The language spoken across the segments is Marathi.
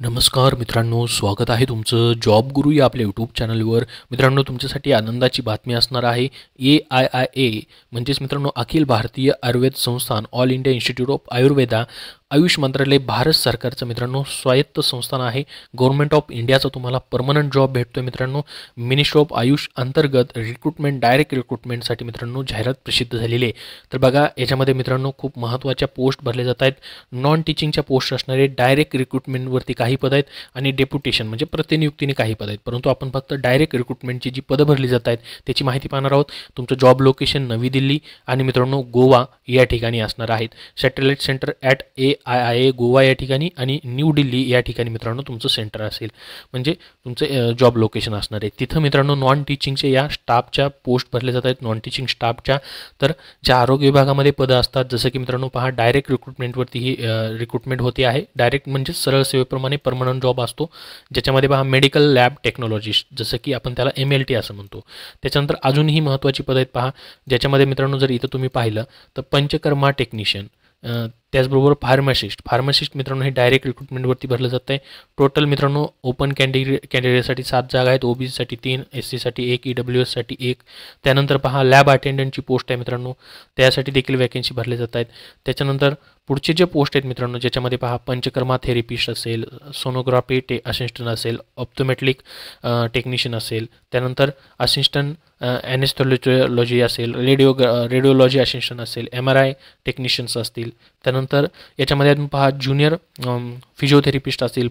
नमस्कार मित्रांनो, स्वागत आहे तुमचं जॉब गुरु या आपल्या यूट्यूब चॅनलवर. मित्रांनो, तुमच्यासाठी आनंदाची बातमी असणार आहे. AIIA म्हणजेच मित्रांनो अखिल भारतीय आयुर्वेद संस्थान, all India institute of Ayurveda, Ayush मंत्रालय, भारत सरकारचं मित्रांनो स्वायत्त संस्थान आहे. गव्हर्नमेंट ऑफ इंडियाचा तुम्हाला परमनंट जॉब भेटतोय मित्रांनो. मिनिस्ट्री ऑफ आयुष अंतर्गत रिक्रुटमेंट, डायरेक्ट रिक्रुटमेंटसाठी मित्रांनो जाहिरात प्रसिद्ध झालेली आहे. तर बघा, याच्यामध्ये मित्रांनो खूप महत्त्वाच्या पोस्ट भरले जात आहेत. नॉन टीचिंगच्या पोस्ट असणारे, डायरेक्ट रिक्रुटमेंटवरती काही पद आहेत आणि डेप्युटेशन म्हणजे प्रतिनियुक्तीने काही पद आहेत. परंतु आपण फक्त डायरेक्ट रिक्रुटमेंटची जी पदं भरली जात आहेत त्याची माहिती पाहणार आहोत. तुमचं जॉब लोकेशन नवी दिल्ली आणि मित्रांनो गोवा या ठिकाणी असणार आहेत. Satellite centre at AIIA Goa या ठिकाणी आणि न्यू दिल्ली या ठिकाणी मित्रांनो तुमचं सेंटर असेल, म्हणजे तुमचं जॉब लोकेशन असणार आहे. तिथं मित्रांनो नॉन टीचिंगचे या स्टाफच्या पोस्ट भरले जात आहेत, नॉन टीचिंग स्टाफच्या. तर ज्या आरोग्य विभागामध्ये पदं असतात, जसं की मित्रांनो पहा, डायरेक्ट रिक्रुटमेंटवरती ही रिक्रुटमेंट होते आहे. डायरेक्ट म्हणजे सरळ सेवेप्रमाणे परमनंट जॉब असतो, ज्याच्यामध्ये पहा मेडिकल लॅब टेक्नॉलॉजिस्ट, जसं की आपण त्याला MLT असं म्हणतो. त्याच्यानंतर अजूनही महत्त्वाची पदं आहेत पहा, ज्याच्यामध्ये मित्रांनो जर इथं तुम्ही पाहिलं तर पंचकर्मा टेक्निशियन, त्याचबरोबर फार्मासिस्ट मित्रांनो हे डायरेक्ट रिक्रुटमेंटवरती भरलं जातं आहे. टोटल मित्रांनो ओपन कॅन्डिडेटसाठी 7 जागा आहेत, OBCसाठी 3, SCसाठी 1, EWSसाठी 1. त्यानंतर पहा लॅब अटेंडंटची पोस्ट आहे मित्रांनो, त्यासाठी देखील वॅकन्सी भरले जात आहेत. त्याच्यानंतर पुढचे जे पोस्ट आहेत मित्रांनो, ज्याच्यामध्ये पहा पंचकर्मा थेरपिस्ट असेल, सोनोग्राफी असिस्टंट असेल, ऑप्टोमेट्रिक टेक्निशियन असेल, त्यानंतर असिस्टंट ॲनेस्थेलॉजी असेल, रेडिओलॉजी असिस्टंट असेल, MRI टेक्निशियन्स असतील. त्यानंतर याच्यामध्ये आपण पहा ज्युनियर फिजिओथेरपिस्ट असतील,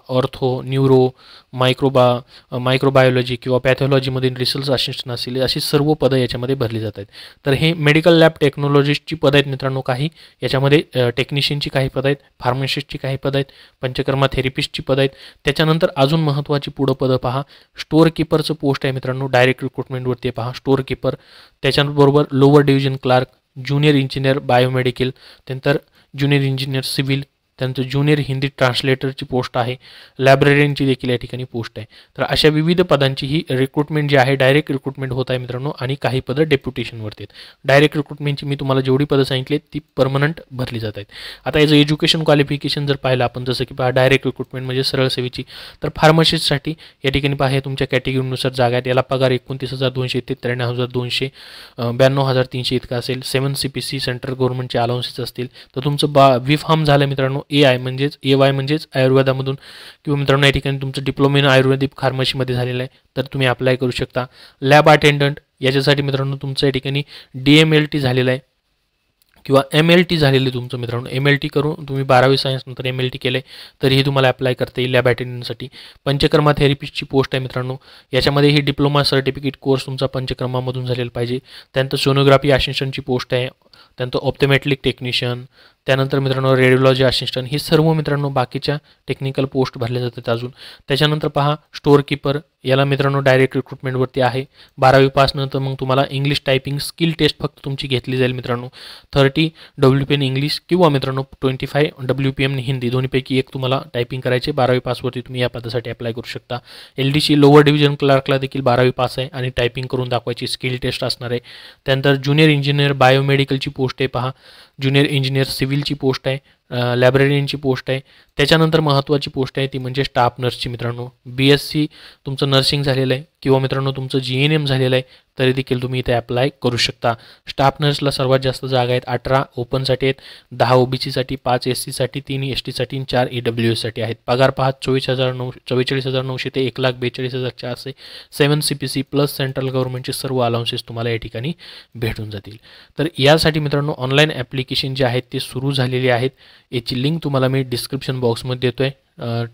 ऑर्थो, न्यूरो, मायक्रोबायोलॉजी किंवा पॅथॉलॉजीमधील रिसर्च असिस्टंट असतील, अशी सर्व पदं याच्यामध्ये भरली जात आहेत. तर हे मेडिकल लॅब टेक्नॉलॉजिस्टची पदं आहेत मित्रांनो. काही याच्यामध्ये टेक्निशियनची काही पदं आहेत, फार्मासिस्टची काही पदं आहेत, पंचकर्मा थेरपिस्टची पदं आहेत. त्याच्यानंतर अजून महत्त्वाची पुढं पदं पहा, स्टोअर कीपरचं पोस्ट आहे मित्रांनो, डायरेक्ट रिक्रुटमेंटवरती पहा स्टोअर कीपर. त्याच्याबरोबर lower division clerk, junior engineer biomedical, त्यानंतर ज्युनियर इंजिनियर सिव्हिल, त्यानंतर ज्युनियर हिंदी ट्रान्सलेटरची पोस्ट आहे. लायब्ररीयनची देखील या ठिकाणी पोस्ट आहे. तर अशा विविध पदांची ही रिक्रुटमेंट जी आहे डायरेक्ट रिक्रुटमेंट होत आहे मित्रांनो, आणि काही पदं डेप्युटेशनवरती आहेत. डायरेक्ट रिक्रुटमेंटची मी तुम्हाला जेवढी पदं सांगितली ती परमनंट भरली जात आहेत. आता याचं एज्युकेशन क्वालिफिकेशन जर पाहिलं आपण, जसं की पहा डायरेक्ट रिक्रुटमेंट म्हणजे सरळ सेवेची, तर फार्मसिस्टसाठी या ठिकाणी पहा तुमच्या कॅटेगरीनुसार जागा आहेत. याला पगार 29,200 ते 93,200, 92,300 इतका असेल. 7 CPC सेंट्रल गव्हर्नमेंटचे अलाउन्सेस असतील. तर तुमचं B.Pharm झालं मित्रांनो, AY म्हणजेच आयुर्वेदामधून, किंवा मित्रांनो या ठिकाणी तुमचं डिप्लोमा इन आयुर्वेदिक फार्मसीमध्ये झालेलं आहे, तर तुम्ही अप्लाय करू शकता. लॅब अटेंडंट याच्यासाठी मित्रांनो तुमचं या ठिकाणी DMLT झालेलं आहे किंवा MLT झालेलं आहे तुमचं मित्रांनो. MLT करून तुम्ही 12वी सायन्स नंतर MLT केलं आहे तरीही तुम्हाला अप्लाय करता येईल लॅब अटेंडंटसाठी. पंचकर्मा थेरपिस्टची पोस्ट आहे मित्रांनो, याच्यामध्ये ही डिप्लोमा सर्टिफिकेट कोर्स तुमचा पंचकर्मामधून झालेला पाहिजे. त्यानंतर सोनोग्राफी असिस्टंटची पोस्ट आहे, त्यानंतर ऑप्टोमेट्रिक टेक्निशियन, त्यानंतर मित्रांनो रेडिओलॉजी असिस्टंट, ही सर्व मित्रांनो बाकीच्या टेक्निकल पोस्ट भरल्या जातात अजून. त्याच्यानंतर पहा स्टोअर कीपर, याला मित्रांनो डायरेक्ट रिक्रुटमेंटवरती आहे. 12वी पास नंतर मग तुम्हाला इंग्लिश टायपिंग स्किल टेस्ट फक्त तुमची घेतली जाईल मित्रांनो. 30 WPM इंग्लिश किंवा मित्रांनो 25 WPM हिंदी, दोन्हीपैकी एक तुम्हाला टायपिंग करायचे. 12वी पासवरती तुम्ही या पदासाठी अप्लाय करू शकता. LDC लोअर डिव्हिजन क्लार्कला देखील 12वी पास आहे आणि टायपिंग करून दाखवायची स्किल टेस्ट असणार आहे. त्यानंतर ज्युनियर इंजिनियर बायोमेडिकलची पोस्ट आहे पहा, ज्युनियर इंजिनियर सिव्हिलची पोस्ट आहे, लायब्ररीयनची पोस्ट आहे. त्याच्यानंतर महत्त्वाची पोस्ट आहे ती म्हणजे स्टाफ नर्सची मित्रांनो. BSc तुमचं नर्सिंग झालेलं आहे किंवा मित्रांनो तुमचं GNM झालेलं आहे तरी देखील तुम्ही इथे अप्लाय करू शकता. स्टाफ नर्सला सर्वात जास्त जागा आहेत, 18 ओपनसाठी आहेत, 10 OBCसाठी, 5 SCसाठी, 3 STसाठी आणि 4 EWSसाठी आहेत. पगार पहा 44,900 ते 1,42,400. 7 CPC प्लस सेंट्रल गव्हर्नमेंटचे सर्व अलाउन्सेस तुम्हाला या ठिकाणी भेटून जातील. तर यासाठी मित्रांनो ऑनलाईन ॲप्लिकेशन जे आहेत ते सुरू झालेले आहेत. याची लिंक तुम्हाला मी डिस्क्रिप्शन बॉक्समध्ये देतो आहे,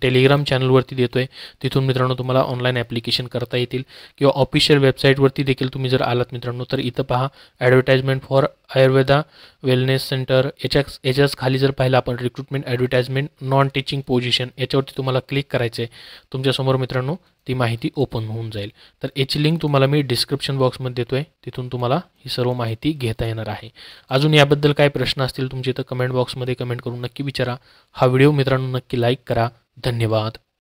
टेलिग्राम चॅनलवरती देतो आहे. तिथून मित्रांनो तुम्हाला ऑनलाईन ॲप्लिकेशन करता येतील, किंवा ऑफिशियल वेबसाईटवरती देखील तुम्ही जर आलात मित्रांनो तर इथं पहा advertisement for Ayurveda wellness centre, याच्याच खाली जर पाहिलं आपण recruitment advertisement non teaching position, याच्यावरती तुम्हाला क्लिक करायचं आहे. तुमच्यासमोर मित्रांनो ती माहिती ओपन होऊन जाईल. तर याची लिंक तुम्हाला मी डिस्क्रिप्शन बॉक्समध्ये देतो आहे, तिथून तुम्हाला ही सर्व माहिती घेता येणार आहे. अजून याबद्दल काय प्रश्न असतील तुमचे तर कमेंट बॉक्समध्ये कमेंट करून नक्की विचारा. हा व्हिडिओ मित्रांनो नक्की लाईक करा. धन्यवाद.